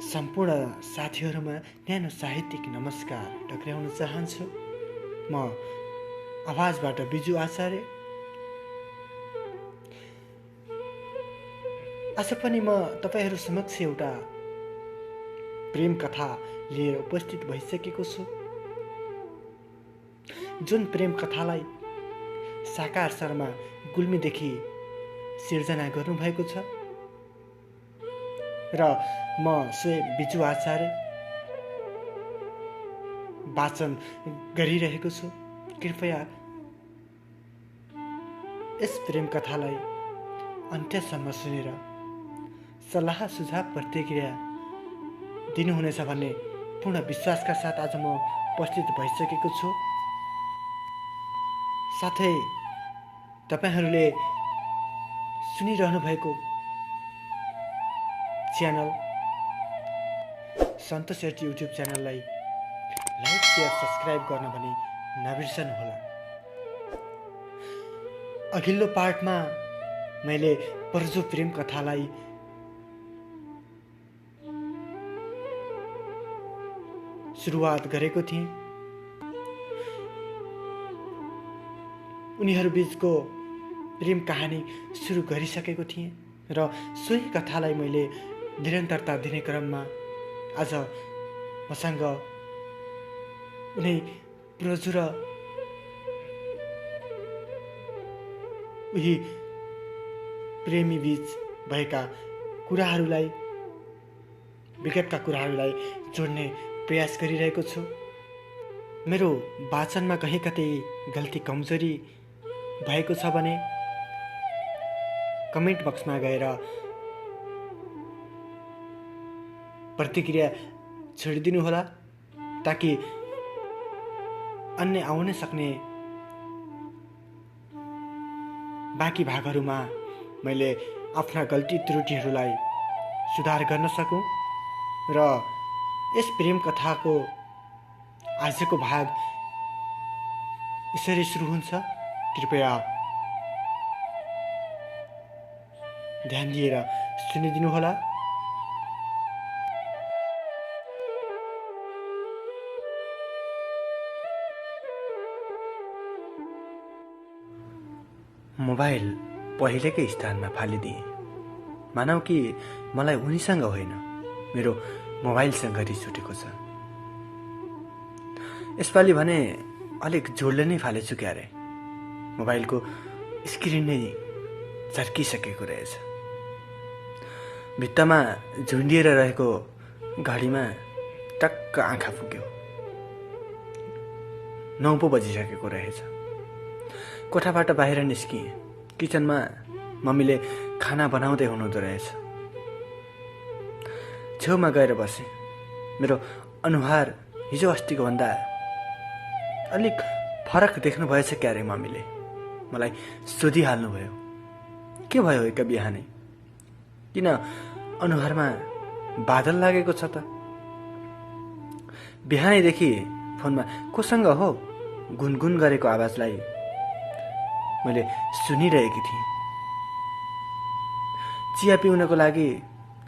सम्पूर्ण साथीहरूमा न्यानो साहित्यिक नमस्कार टक्राउन चाहन्छु। म आवाजबाट बिजु आचार्य। आज पनि म तपाईहरू समक्ष एउटा प्रेम कथा लिएर उपस्थित भइसकेको छु, जुन प्रेम कथालाई साकार शर्मा गुल्मीदेखि सिर्जना गर्नुभएको छ र म स्वयं बिजु आचार्य वाचन गरिरहेको छु। कृपया यस प्रेम कथालाई अन्त्यसम्म सुनेर सल्लाह सुझाव प्रतिक्रिया दिनुहुनेछ भन्ने पूर्ण विश्वासका साथ आज म उपस्थित भइसकेको छु। साथै तपाईहरूले सुनिरहनु भएको च्यानल सन्तोष सेठी युट्युब च्यानललाई लाइक शेयर सब्सक्राइब गर्न भने नबिर्सनुहोला। अघिल्लो पार्टमा मैले पर्जो प्रेम कथालाई सुरुवात गरेको थिएँ। उनीहरू बीचको प्रेम कहानी सुरु गरिसकेको थिएँ र सोही कथालाई मैले निरन्तरता दिने क्रममा आज मसँग उनी प्रजु र उही प्रेमी बीच भएका कुराहरूलाई, विगतका कुराहरूलाई जोड्ने प्रयास गरिरहेको छु। मेरो वाचनमा कहीँ कतै गल्ती कमजोरी भएको छ भने कमेन्ट बक्समा गएर प्रतिक्रिया छोडिदिनु होला, ताकि अन्य आउन सक्ने बाँकी भागहरूमा मैले आफ्ना गल्ती त्रुटिहरूलाई सुधार गर्न सकूँ र यस प्रेम कथाको आजको भाग यसरी सुरु हुन्छ। कृपया ध्यान दिएर सुनिदिनुहोला। मोबाइल पहिलेकै स्थानमा फालिदिएँ, मानौ कि मलाई उनीसँग होइन मेरो मोबाइलसँग रिस उठेको छ। यसपालि भने अलिक जोडले नै फालेछु क्यारे। मोबाइलको स्क्रिन नै झर्किसकेको रहेछ। भित्तामा झुन्डिएर रहेको घडीमा टक्क आँखा पुग्यो। 9 पो बजिसकेको रहेछ। कोठाबाट बाहिर निस्किएँ। किचनमा मम्मीले खाना बनाउँदै हुनुहुँदो रहेछ। छेउमा गएर बसेँ। मेरो अनुहार हिजो अस्तिको भन्दा अलिक फरक देख्नु भएछ क्यारे। मम्मीले मलाई सोधिहाल्नुभयो, के भयो एक बिहानै, किन अनुहारमा बादल लागेको छ त? बिहानैदेखि फोनमा कोसँग हो गुनगुन गरेको आवाजलाई मैले सुनिरहेकी थिएँ। चिया पिउनको लागि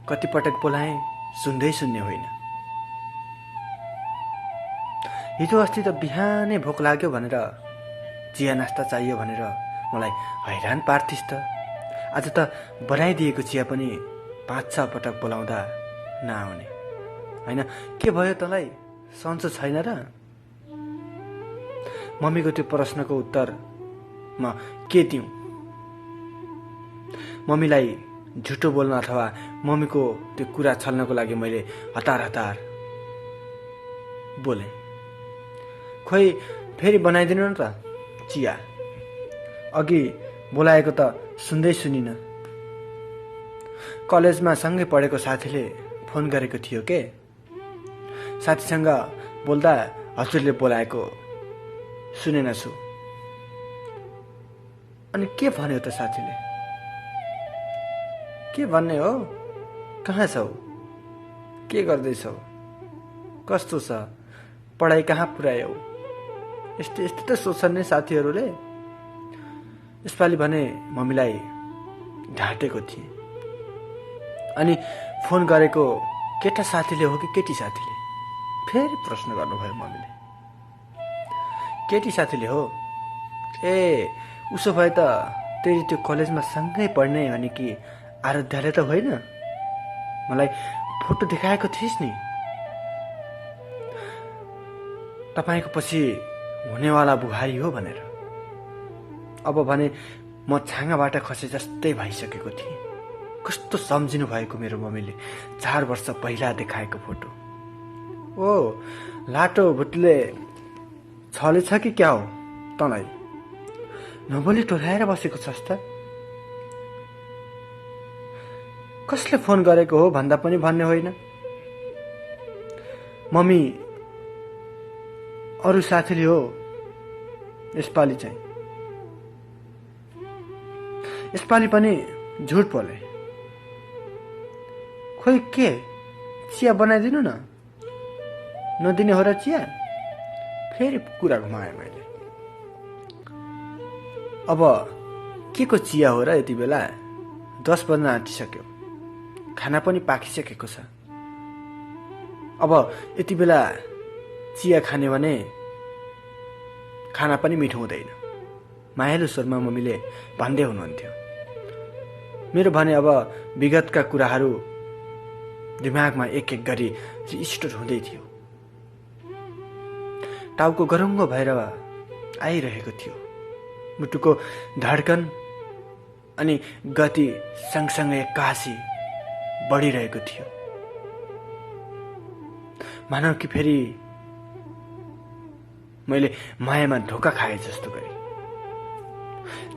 कतिपटक बोलाएँ, सुन्दै सुन्ने होइन। हिजो अस्ति त बिहानै भोक लाग्यो भनेर चिया नास्ता चाहियो भनेर मलाई हैरान पार्थिस् त। आज त बनाइदिएको चिया पनि 5-6 पटक बोलाउँदा नआउने होइन। के भयो तँलाई, सन्चो छैन र? मम्मीको त्यो प्रश्नको उत्तर म के दिउँ? मम्मीलाई झुटो बोल्न अथवा मम्मीको त्यो कुरा छल्नको लागि मैले हतार हतार बोलेँ। खोइ फेरि बनाइदिनु न त चिया, अघि बोलाएको त सुन्दै सुनिन। कलेजमा सँगै पढेको साथीले फोन गरेको थियो के, साथीसँग बोल्दा हजुरले बोलाएको सुनेन छु। अनि के भन्यो त साथीले? के भन्ने हो? कहाँ छौ? के गर्दैछौ? कस्तो छ? पढाइ कहाँ पुर्यायौ? यस्तो यस्तो त सोच्छन् नि साथीहरूले। यसपालि भने मम्मीलाई ढाँटेको थिएँ। अनि फोन गरेको केटा साथीले हो कि केटी साथीले? फेरि प्रश्न गर्नुभयो मम्मीले। केटी साथीले हो। ए उसो भए त तेरि त्यो कलेजमा सँगै पढ्ने भने कि आराध्यले त होइन? मलाई फोटो देखाएको थिइस् नि, तपाईँको पछि हुनेवाला बुहारी हो भनेर। अब भने म छाँगाबाट खसे जस्तै भइसकेको थिएँ। कस्तो सम्झिनु भएको मेरो मम्मीले 4 वर्ष पहिला देखाएको फोटो। ओ लाटो भुटले छले छ कि क्या हो तँलाई? नबोली टोलाएर बसेको छस् त? कसले फोन गरेको हो भन्दा पनि भन्ने होइन? मम्मी अरू साथीले हो यसपालि चाहिँ। यसपालि पनि झुट बोले। खोइ के चिया बनाइदिनु न, नदिने हो र चिया? फेरि कुरा घुमाएँ मैले। अब के को चिया हो र यति बेला? 10 बज्न आँटिसक्यो, खाना पनि पाकिसकेको छ। अब यति बेला चिया खाने भने खाना पनि मिठो हुँदैन, मायालु स्वरमा मम्मीले भन्दै हुनुहुन्थ्यो। मेरो भने अब विगतका कुराहरू दिमागमा एक एक गरी रिस्टोर हुँदै थियो। टाउको गरुङ्गो भएर आइरहेको थियो। मुटुको धड्कन अनि गति सँगसँगै एक्कासी बढिरहेको थियो। मानव कि फेरि मैले मायामा धोका खाए जस्तो गरी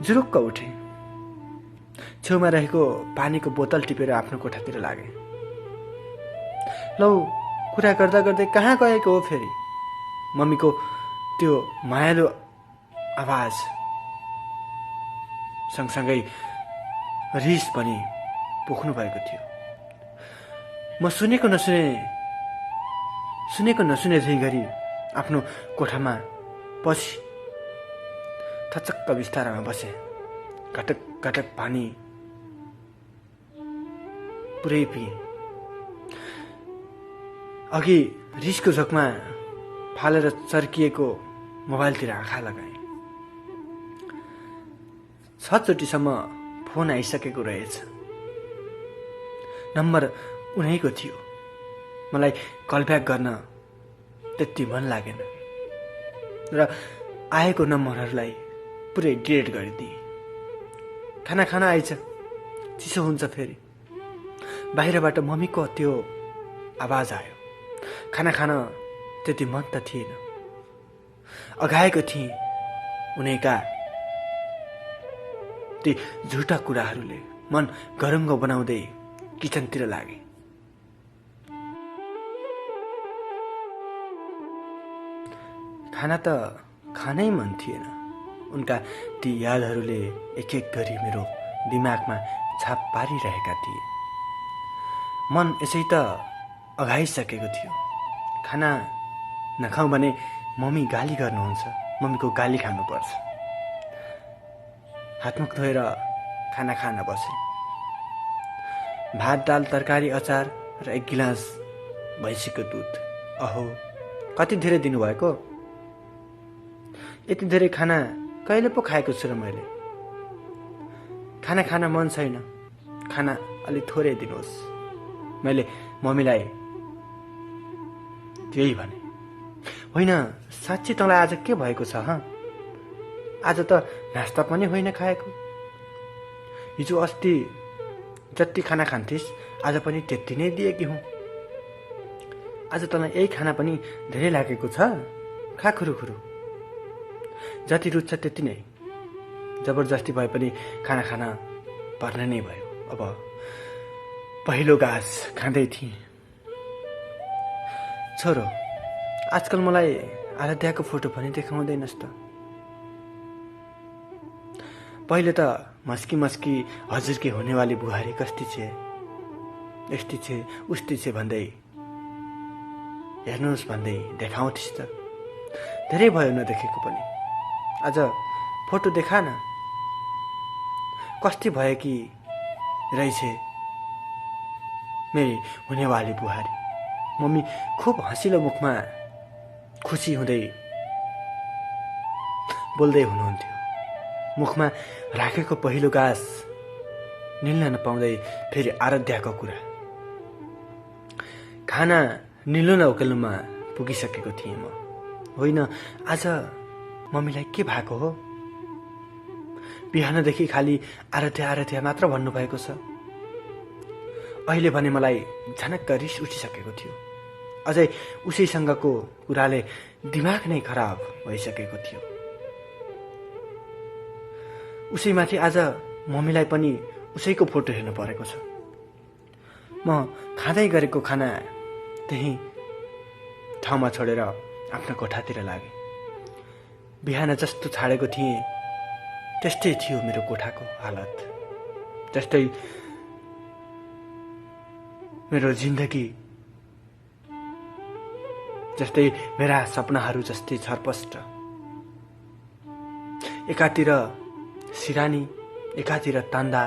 जुरुक्क उठे। छेउमा रहेको पानीको बोतल टिपेर आफ्नो कोठातिर लागे। लौ कुरा गर्दा गर्दै कहाँ गएको हो फेरि? मम्मीको त्यो मायालु आवाज सँगसँगै रिस पनि पोख्नु भएको थियो। म सुनेको नसुने झै गरी आफ्नो कोठामा पछि थचक्क बिस्तारामा बसे। घटक घटक पानी पुरै पिएँ। अघि रिसको झोकमा फालेर चर्किएको मोबाइलतिर आँखा लगाएँ। 6 चोटिसम्म फोन आइसकेको रहेछ। नम्बर उनैको थियो। मलाई कल ब्याक गर्न त्यति मन लागेन र आएको नम्बरहरूलाई पुरै डिलिट गरिदिएँ। खाना खान आइछ, चिसो हुन्छ फेरि। बाहिरबाट मम्मीको त्यो आवाज आयो। खाना खान त्यति मन त थिएन। अघाएको थिएँ उनैका ती झुटा कुराहरूले मन गरुङ्गो बनाउँदै किचनतिर लागे। खाना त खानै मन थिएन। उनका ती यादहरूले एक एक गरी मेरो दिमागमा छाप पारिरहेका थिए। मन यसै त अघाइसकेको थियो। खाना नखाउँ भने मम्मी गाली गर्नुहुन्छ। मम्मीको गाली खानुपर्छ। हातमुख धोएर खाना खान बसे। भात दाल तरकारी अचार र 1 गिलास भैँसीको दुध। अहो कति धेरै दिनुभएको? यति धेरै खाना कहिले पो खाएको छु र मैले? खाना खान मन छैन, खाना अलि थोरै दिनुहोस्। मैले मम्मीलाई त्यही भने। होइन साँच्ची तँलाई आज के भएको छ? आज त नास्ता पनि होइन खाएको। हिजो अस्ति जति खाना खान्थिस् आज पनि त्यति नै दिएकी हुँ। आज तँलाई यही खाना पनि धेरै लागेको छ? खा खुरुखुरु। जति रुच्छ त्यति नै। जबरजस्ती भए पनि खाना खान पर्ने नै भयो। अब पहिलो घाँस खाँदै थिएँ। छोरो आजकल मलाई आराध्यको फोटो पनि देखाउँदैनस् त? पहिले त मस्की मस्की हजुरकी हुनेवाली बुहारी कस्ती छे, यस्ती छे, उस्ती छे भन्दै हेर्नुहोस् भन्दै देखाउँथिस् त। धेरै भयो नदेखेको पनि। आज फोटो देखा न, कस्ती भयो कि रहेछे? मेरी हुनेवाली बुहारी। मम्मी खुब हँसिलो मुखमा खुसी हुँदै बोल्दै हुनुहुन्थ्यो। मुखमा राखेको पहिलो गाँस निल्न नपाउँदै फेरि आराध्याको कुरा। खाना निल्नु न उकेल्नुमा पुगिसकेको थिएँ म। होइन, आज मम्मीलाई के भएको हो? बिहानदेखि खालि आराध्या आराध्या मात्र भन्नुभएको छ। अहिले भने मलाई झनक्क रिस उठिसकेको थियो। अझै उसैसँगको कुराले दिमाग नै खराब भइसकेको थियो। उसैमाथि आज मम्मीलाई पनि उसैको फोटो हेर्नु परेको छ। म खाँदै गरेको खाना त्यही ठाउँमा छोडेर आफ्नो कोठातिर लागेँ। बिहान जस्तो छाडेको थिएँ त्यस्तै थियो मेरो कोठाको हालत। जस्तै मेरो जिन्दगी, जस्तै मेरा सपनाहरू जस्तै छरपष्ट। एकातिर सिरानी, एकातिर तान्दा,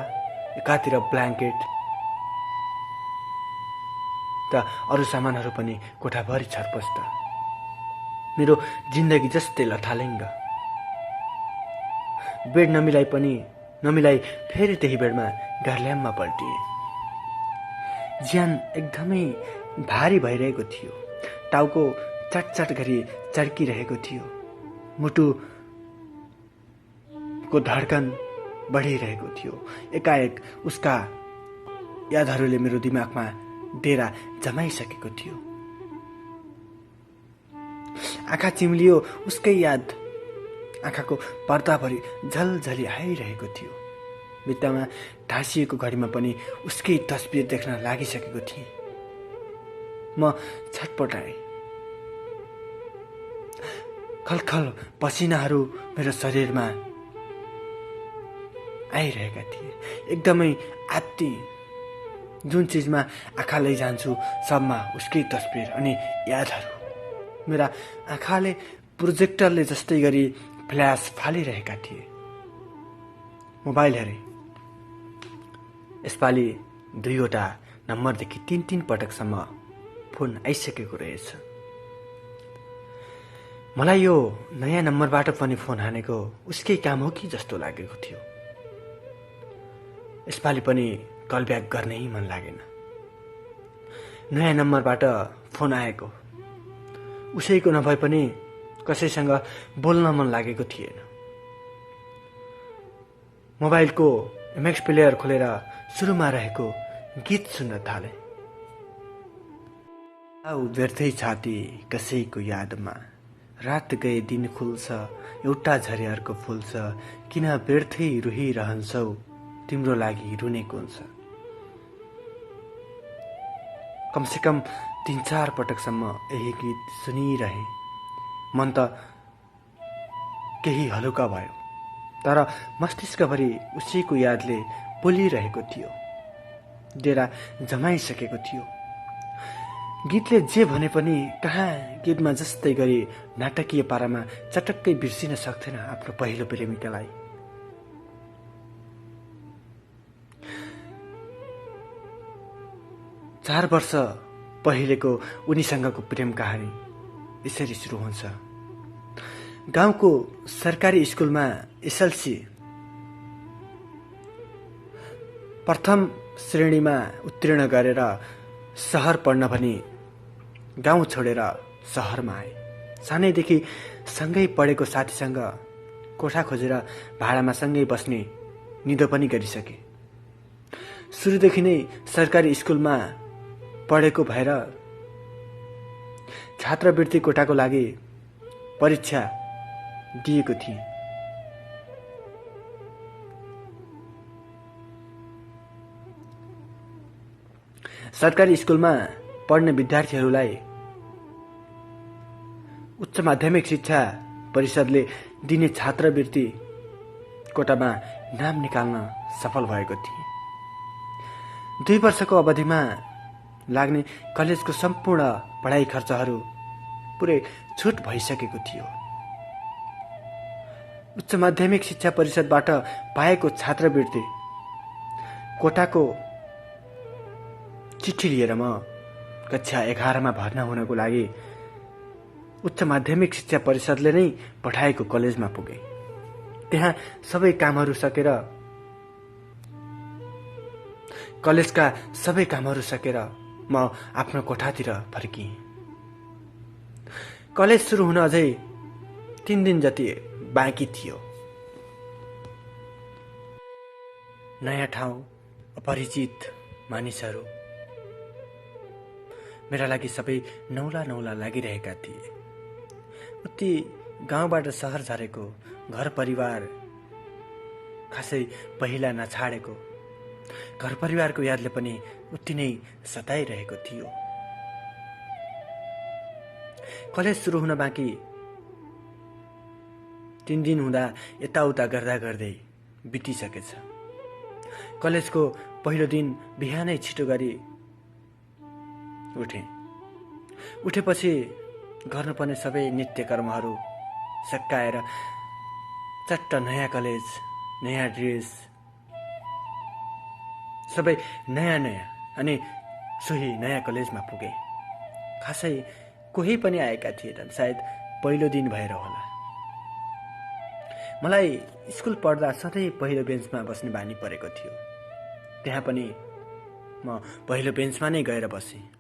एकातिर ब्ल्याङ्केट त अरू सामानहरू पनि कोठाभरि छरपष्ट। मेरो जिन्दगी जस्तै लथालिङ्ग। बेड नमिलाई फेरि त्यही बेडमा घरल्याममा पल्टिए। ज्यान एकदमै भारी भइरहेको थियो। टाउको चटचट गरी चर्किरहेको थियो। मुटुको धड्कन बढिरहेको थियो। एकाएक उसका यादहरूले मेरो दिमागमा डेरा जमाइसकेको थियो। आँखा चिम्लियो, उसकै याद आँखाको पर्दाभरि झलझली आइरहेको थियो। भित्तामा ढाँसिएको घडीमा पनि उसकै तस्बिर देख्न लागिसकेको थिएँ। म छटपटाएँ। खलखल पसिनाहरू मेरो शरीरमा आइरहेका थिए। एकदमै आत्ति। जुन चिजमा आँखा लैजान्छु सबमा उसकै तस्बिर अनि यादहरू। मेरा आँखाले प्रोजेक्टरले जस्तै गरी फ्ल्यास फालिरहेका थिए। मोबाइल हेरेँ। यसपालि 2वटा नम्बरदेखि 3 पटकसम्म फोन आइसकेको रहेछ। मलाई यो नयाँ नम्बरबाट पनि फोन हानेको उसकै काम हो कि जस्तो लागेको थियो। यसपालि पनि कल ब्याक गर्नै मन लागेन। नयाँ नम्बरबाट फोन आएको उसैको नभए पनि कसैसँग बोल्न मन लागेको थिएन। मोबाइलको एमएक्स प्लेयर खोलेर सुरुमा रहेको गीत सुन्न थाले। आउ व्यर्थै छाती कसैको यादमा, रात गए दिन खुल्छ, एउटा झरे अर्को फुल्छ, किन व्यर्थै रुहिरहन्छौ, तिम्रो लागि रुने हुन्छ। कमसेकम 3-4 पटकसम्म यही गीत सुनिरहे। मन त केही हलुका भयो, तर मस्तिष्कभरि उसैको यादले बोलिरहेको थियो। डेरा जमाइसकेको थियो। गीतले जे भने पनि कहाँ गीतमा जस्तै गरी नाटकीय पारामा चटक्कै बिर्सिन सक्थेन आफ्नो पहिलो प्रेमिकालाई। चार वर्ष पहिलेको उनीसँगको प्रेम कहानी यसरी सुरु हुन्छ। गाउँको सरकारी स्कुलमा एसएलसी प्रथम श्रेणीमा उत्तीर्ण गरेर शहर पढ्न भनी गाउँ छोडेर शहरमा आए। सानैदेखि सँगै पढेको साथीसँग कोठा खोजेर भाडामा सँगै बस्ने निधो पनि गरिसके। सुरुदेखि नै सरकारी स्कुलमा पढेको भएर छात्रवृत्ति कोटाको लागि परीक्षा दिएको थिए। सरकारी स्कुलमा पढ्ने विद्यार्थीहरूलाई उच्च माध्यमिक शिक्षा परिषदले दिने छात्रवृत्ति कोटामा नाम निकाल्न सफल भएको थिए। 2 वर्षको अवधिमा लाग्ने कलेजको सम्पूर्ण पढाइ खर्चहरू पुरै छुट भइसकेको थियो। उच्च माध्यमिक शिक्षा परिषदबाट पाएको छात्रवृत्ति कोटाको चिठी लिएर म कक्षा 11मा भर्ना हुनको लागि उच्च माध्यमिक शिक्षा परिषदले नै पठाएको कलेजमा पुगे। त्यहाँ सबै कामहरू सकेर कलेजका सबै कामहरू सकेर म आफ्नो कोठातिर फर्किएँ। कलेज सुरु हुन अझै 3 दिन जति बाँकी थियो। नयाँ ठाउँ, अपरिचित मानिसहरू मेरा लागि सबै नौला नौला लागिरहेका थिए। उति गाउँबाट सहर झरेको, घर परिवार खासै पहिला नछाडेको, घर परिवारको यादले पनि उति नै सताइरहेको थियो। कलेज सुरु हुन बाँकी 3 दिन हुँदा यताउता गर्दा गर्दै बितिसकेछ। कलेजको पहिलो दिन बिहानै छिटो गरी उठेपछि गर्नुपर्ने सबै नित्य कर्महरू सकाएर चट्ट नयाँ कलेज, नयाँ ड्रेस, सबै नयाँ अनि सोही नयाँ कलेजमा पुगे। खासै कोही पनि आएका थिएनन्, सायद पहिलो दिन भएर होला। मलाई स्कुल पढ्दा सधैँ पहिलो बेन्चमा बस्ने बानी परेको थियो। त्यहाँ पनि म पहिलो बेन्चमा नै गएर बसेँ।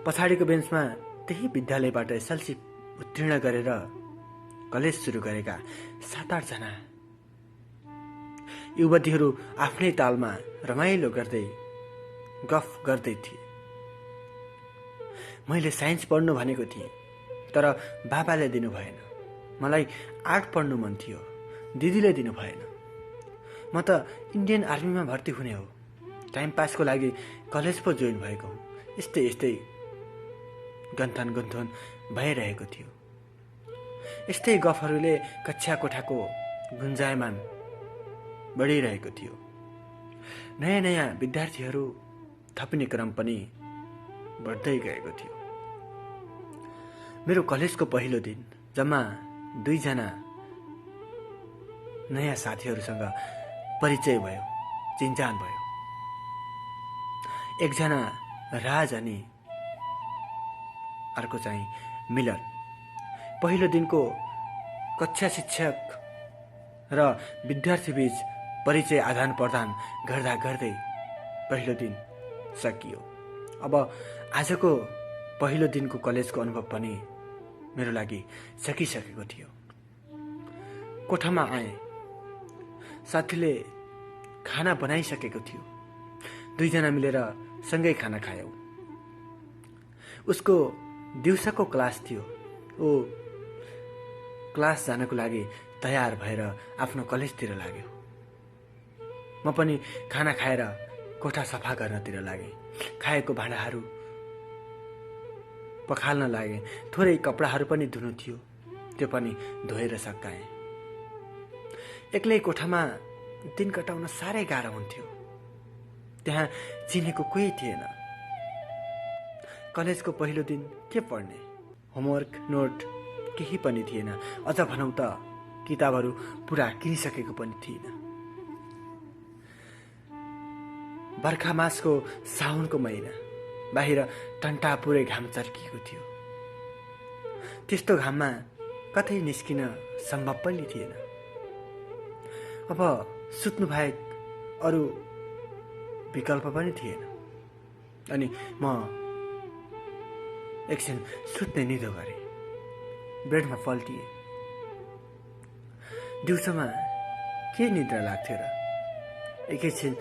पछाडिको बेन्चमा त्यही विद्यालयबाट एसएलसी उत्तीर्ण गरेर कलेज सुरु गरेका 7-8 जना युवतीहरू आफ्नै तालमा रमाइलो गर्दै गफ गर्दै थिए। मैले साइन्स पढ्नु भनेको थिएँ, तर बाबाले दिनु भएन। मलाई आर्ट पढ्नु मन थियो, दिदीले दिनु भएन। म त इन्डियन आर्मीमा भर्ती हुने हो, टाइम पासको लागि कलेज पो जोइन भएको हो। यस्तै गन्थन भइरहेको थियो। यस्तै गफहरूले कक्षा कोठाको गुन्जायमान बढिरहेको थियो। नयाँ विद्यार्थीहरू थपिने क्रम पनि बढ्दै गएको थियो। मेरो कलेजको पहिलो दिन जम्मा 2 जना नयाँ साथीहरूसँग परिचय भयो, चिनजान भयो। एकजना राज अनि अर्को चाहिँ मिलन। पहिलो दिनको कक्षा शिक्षक र विद्यार्थी बीच परिचय आदान प्रदान गर्दा गर्दै पहिलो दिन सकियो। अब आजको पहिलो दिनको कलेजको अनुभव पनि मेरो लागि सकिसकेको थियो। कोठामा आएँ, साथीले खाना बनाइसकेको थियो। 2 जना मिलेर सँगै खाना खायौँ। उसको दिउँसोको क्लास थियो। ऊ क्लास जानको लागि तयार भएर आफ्नो कलेजतिर लाग्यो। म पनि खाना खाएर कोठा सफा गर्नतिर लागेँ। खाएको भाँडाहरू पखाल्न लागेँ। थोरै कपडाहरू पनि धुनु थियो, त्यो पनि धोएर सकाएँ। एक्लै कोठामा दिन कटाउन साह्रै गाह्रो हुन्थ्यो। त्यहाँ चिनेको कोही थिएन। कलेजको पहिलो दिन के पढ्ने? होमवर्क, नोट केही पनि थिएन। अझ भनौँ त किताबहरू पुरा किनिसकेको पनि थिएन। बर्खा मासको साउनको महिना, बाहिर टन्टा पुरै घाम चर्किएको थियो। त्यस्तो घाममा कतै निस्किन सम्भव पनि थिएन। अब सुत्नु बाहेक अरू विकल्प पनि थिएन। अनि म एकछिन सुत्ने निधो गरेँ। बेडमा पल्टिएँ। दिउँसोमा के निद्रा लाग्थ्यो र? एकैछिन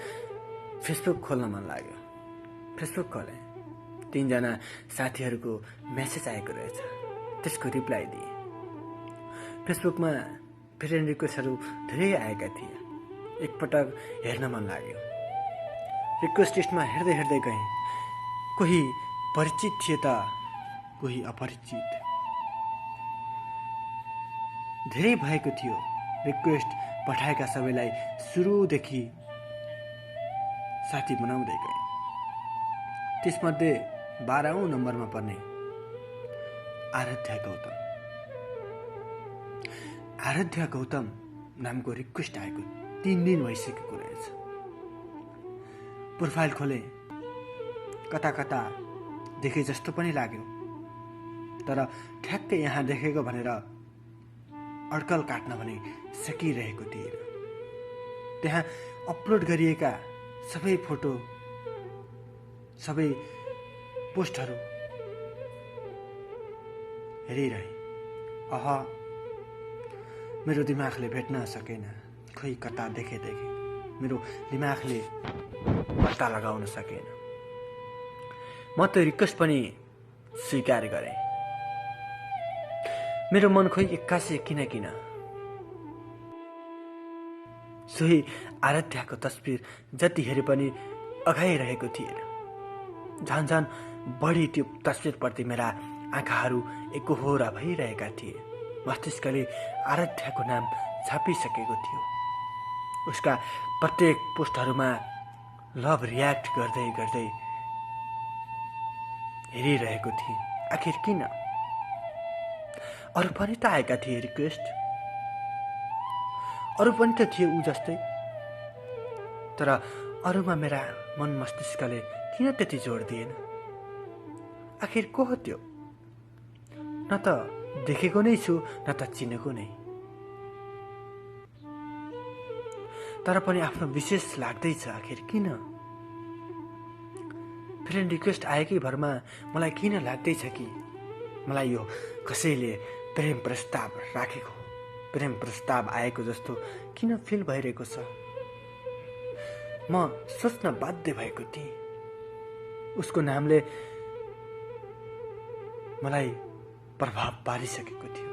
फेसबुक खोल्न मन लाग्यो। फेसबुक खोलेँ। 3 जना साथीहरूको मेसेज आएको रहेछ। त्यसको रिप्लाई दिएँ। फेसबुकमा फ्रेन्ड रिक्वेस्टहरू धेरै आएका थिए। एकपटक हेर्न मन लाग्यो। रिक्वेस्ट लिस्टमा हेर्दै गएँ। कोही परिचित थिए त कोही अपरिचित। धेरै भएको थियो। रिक्वेस्ट पठाएका सबैलाई सुरुदेखि साथी बनाउँदै गएँ। त्यसमध्ये 12औं नम्बरमा पर्ने आराध्या गौतम नामको रिक्वेस्ट आएको 3 दिन भइसकेको रहेछ। प्रोफाइल खोले, कता कता देखे जस्तो पनि लाग्यो, तर ठ्याक्कै यहाँ देखेको भनेर अड्कल काट्न भने सकिरहेको थिएन। त्यहाँ अपलोड गरिएका सबै फोटो, सबै पोस्टहरू हेरिरहे। मेरो दिमागले भेट्न सकेन। खोइ कता देखे मेरो दिमागले पत्ता लगाउन सकेन। म त्यो रिक्वेस्ट पनि स्वीकार गरेँ। मेरो मन खोइ एक्कासी किन सोही आराध्यको तस्बिर जति हेरे पनि अघाइरहेको थिएन। झन् बढी त्यो तस्बिरप्रति मेरा आँखाहरू एकहोरा भइरहेका थिए। मस्तिष्कले आराध्यको नाम छापिसकेको थियो। उसका प्रत्येक पोस्टहरूमा लभ रियाक्ट गर्दै गर्दै हेरिरहेको थिएँ। आखिर किन? अरू पनि त आएका थिए रिक्वेस्ट, अरू पनि त थिए ऊ जस्तै, तर अरूमा मेरा मन मस्तिष्कले किन त्यति जोड दिएन? आखिर को हो त्यो? न त देखेको नै छु, न त चिनेको नै, तर पनि आफ्नो विशेष लाग्दैछ। आखिर किन? फ्रेन्ड रिक्वेस्ट आएकै भरमा मलाई किन लाग्दैछ कि मलाई यो कसैले प्रेम प्रस्ताव राखेको, प्रेम प्रस्ताव आएको जस्तो किन फिल भइरहेको छ? म सोच्न बाध्य भएको थिएँ। उसको नामले मलाई प्रभाव पारिसकेको थियो।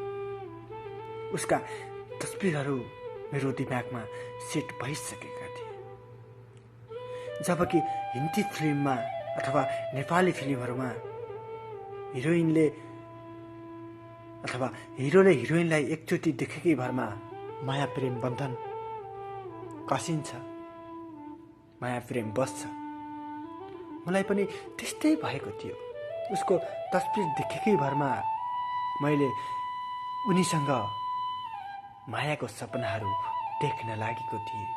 उसका तस्बिरहरू मेरो दिमागमा सेट भइसकेका थिए। जबकि हिन्दी फिल्ममा अथवा नेपाली फिल्महरूमा हिरोइनले अथवा हिरोले हिरोइनलाई एकचोटि देखेकै भरमा माया प्रेम बन्धन कसिन्छ, माया प्रेम बस्छ। मलाई पनि त्यस्तै भएको थियो। उसको तस्बिर देखेकै भरमा मैले उनीसँग मायाको सपनाहरू देख्न लागेको थिएँ।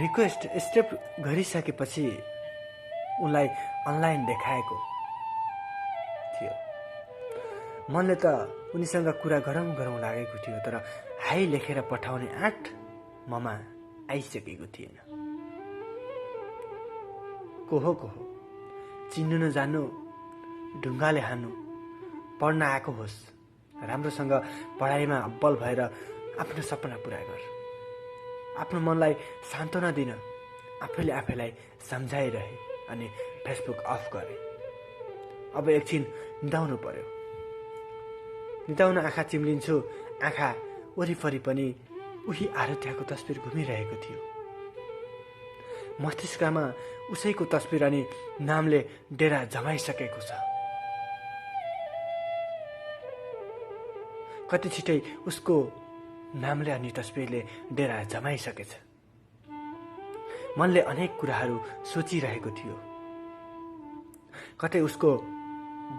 रिक्वेस्ट एक्सेप्ट गरिसकेपछि उनलाई अनलाइन देखाएको थियो। मनले त उनीसँग कुरा गरौँ लागेको थियो, तर हाई लेखेर पठाउने आँट ममा आइसकेको थिएन। को हो चिन्नु नजान्नु, ढुङ्गाले हान्नु, पढ्न आएको होस्, राम्रोसँग पढाइमा अब्बल भएर आफ्नो सपना पुरा गर। आफ्नो मनलाई सान्त्वना दिन आफैले आफैलाई सम्झाइरहे अनि फेसबुक अफ गरे। अब एकछिन निदाउनु पर्यो। निदाउन आँखा चिम्लिन्छु, आँखा वरिपरि पनि उही आराध्यको तस्बिर घुमिरहेको थियो। मस्तिष्कमा उसैको तस्बिर अनि नामले डेरा जमाइसकेको छ। कति छिटै उसको नामले अनि तस्बिरले डेरा जमाइसकेछ। मनले अनेक कुराहरू सोचिरहेको थियो। कतै उसको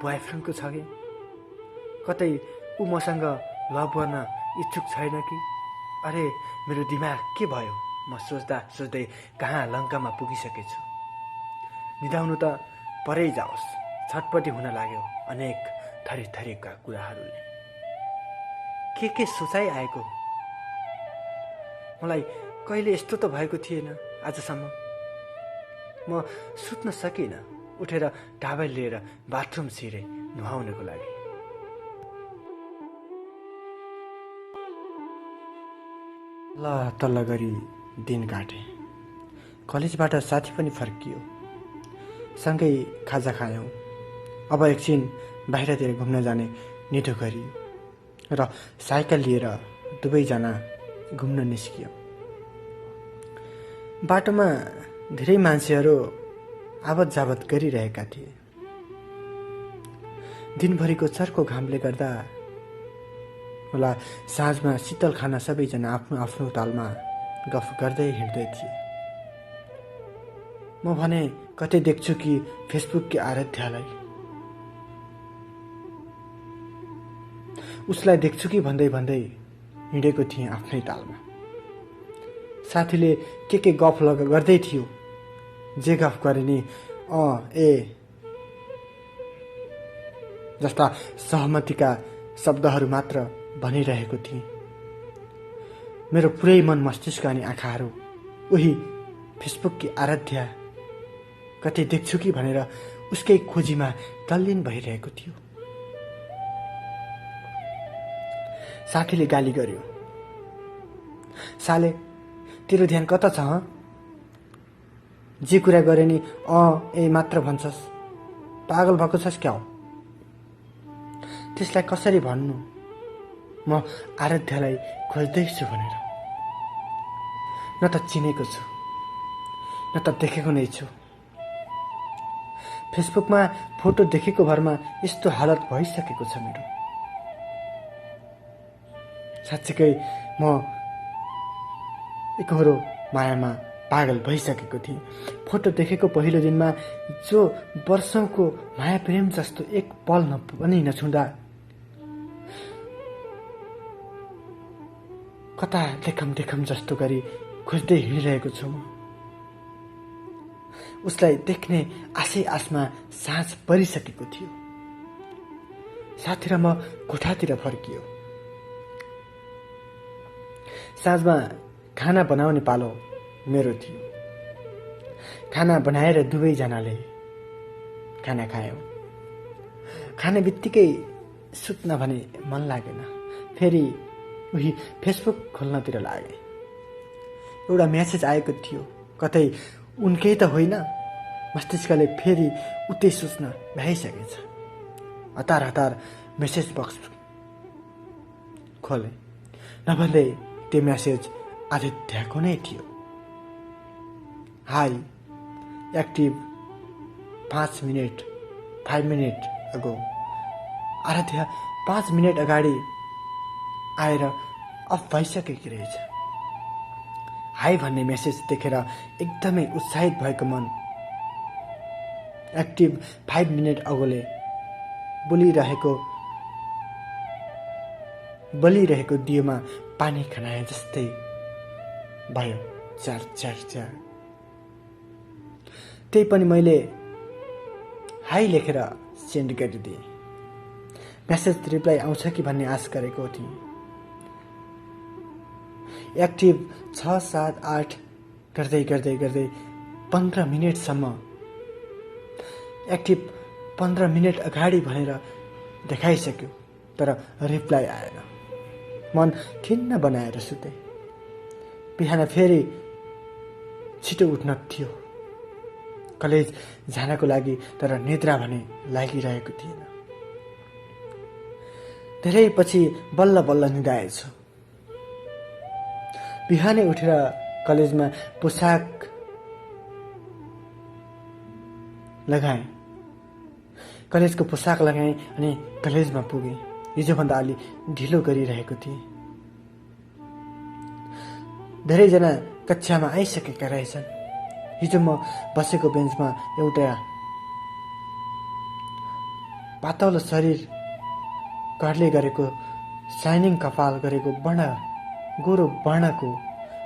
बोयफ्रेन्डको छ कि, कतै ऊ मसँग लभ गर्न इच्छुक छैन कि। अरे मेरो दिमाग के भयो? म सोच्दा सोच्दै कहाँ लङ्कामा पुगिसकेछु। निदाउनु त परै जाओस्, छटपटी हुन लाग्यो अनेक थरी थरीका कुराहरूले। के सोचाइ आएको? मलाई कहिले यस्तो त भएको थिएन आजसम्म। म सुत्न सकिनँ। उठेर टावल लिएर बाथरुम छिरे नुहाउनको लागि। तल्ला गरी दिन काटे। कलेजबाट साथी पनि फर्कियो। सँगै खाजा खायौँ। अब एकछिन बाहिरतिर घुम्न जाने निधो गरियो र साइकल लिएर दुवैजना घुम्न निस्कियौँ। बाटोमा धेरै मान्छेहरू आवत जावत गरिरहेका थिए। दिनभरिको चर्को घामले गर्दा होला साँझमा शीतल खाना सबैजना आफ्नो आफ्नो तालमा गफ गर्दै हिँड्दै थिए। म भने कतै देख्छु कि फेसबुककी आराध्यलाई, उसलाई देख्छु कि भन्दै भन्दै हिँडेको थिएँ आफ्नै तालमा। साथीले के गफ गर्दै थियो, जे गफ गरे नि ए जस्ता सहमतिका शब्दहरू मात्र भनिरहेको थिएँ। मेरो पुरै मन मस्तिष्क अनि आँखाहरू उही फेसबुककी आराध्या कतै देख्छु कि भनेर उसकै खोजीमा तल्लीन भइरहेको थियो। साथीले गाली गर्यो, साले तेरो ध्यान कता छ? जे कुरा गरे नि ए मात्र भन्छस्, पागल भएको छस् क्या हो? त्यसलाई कसरी भन्नु म आराध्यलाई खोज्दैछु भनेर? न त चिनेको छु न त देखेको नै छु। फेसबुकमा फोटो देखेको भरमा यस्तो हालत भइसकेको छ मेरो। साँच्चीकै म एकहोरो मायामा पागल भइसकेको थिएँ। फोटो देखेको पहिलो दिनमा जो वर्षौंको माया प्रेम जस्तो एक पल पनि नछुँदा कता देखम जस्तो गरी खोज्दै हिँडिरहेको छु म। उसलाई देख्ने आशमा साँझ परिसकेको थियो। साथी र म कोठातिर फर्कियो। साँझमा खाना बनाउने पालो मेरो थियो। खाना बनाएर दुवैजनाले खाना खायौँ। खाने बित्तिकै सुत्न भने मन लागेन। फेरि उही फेसबुक खोल्नतिर लागे। एउटा मेसेज आएको थियो, कतै उनकै त होइन। मस्तिष्कले फेरि उतै सोच्न भ्याइसकेछ। हतार मेसेज बक्स खोले। नभन्दै त्यो मेसेज आदित्यको नै थियो। हाई, एक्टिभ 5 मिनट अगो। आराध्या 5 मिनट अगाडि आएर अफ भइसकेकी रहेछ। हाई भन्ने मेसेज देखेर एकदमै उत्साहित भएको मन एक्टिभ 5 मिनट अगोले बलिरहेको दियोमा पानी खनाए जस्तै भयो। चार। त्यही पनि मैले हाई लेखेर सेन्ड गरिदिएँ। मेसेज रिप्लाई आउँछ कि भन्ने आश गरेको थिएँ। एक्टिभ 6, 7, 8 गर्दै 15 मिनटसम्म एक्टिभ 15 मिनट अगाडि भनेर देखाइसक्यो, तर रिप्लाई आएन। मन खिन्न बनाएर सुते। बिहान फेरि छिटो उठ्न थियो कलेज जानको लागि, तर निद्रा भने लागिरहेको थिएन। धेरै पछि बल्ल निदाएछु। बिहानै उठेर कलेजमा पोसाक लगाएँ। कलेजको पोसाक लगाएँ अनि कलेजमा पुगेँ। हिजोभन्दा अलि ढिलो गरिरहेको थिएँ। धेरैजना कक्षामा आइसकेका रहेछन्। हिजो म बसेको बेन्चमा एउटा पातलो शरीर, कर्ले गरेको, साइनिङ कपाल गरेको, गोरो वर्णको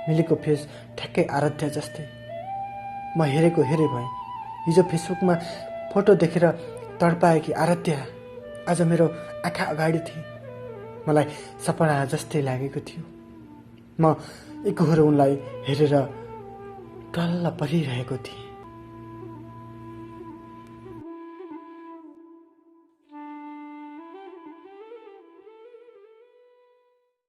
मिलेको फेस ठ्याक्कै आराध्या जस्तै। म हेरे भएँ। हिजो फेसबुकमा फोटो देखेर तडपाएकी आराध्या आज मेरो आँखा अगाडि थिए। मलाई सपना जस्तै लागेको थियो। म एकहोरो उनलाई हेरेर टल्ल परिरहेको थिएँ।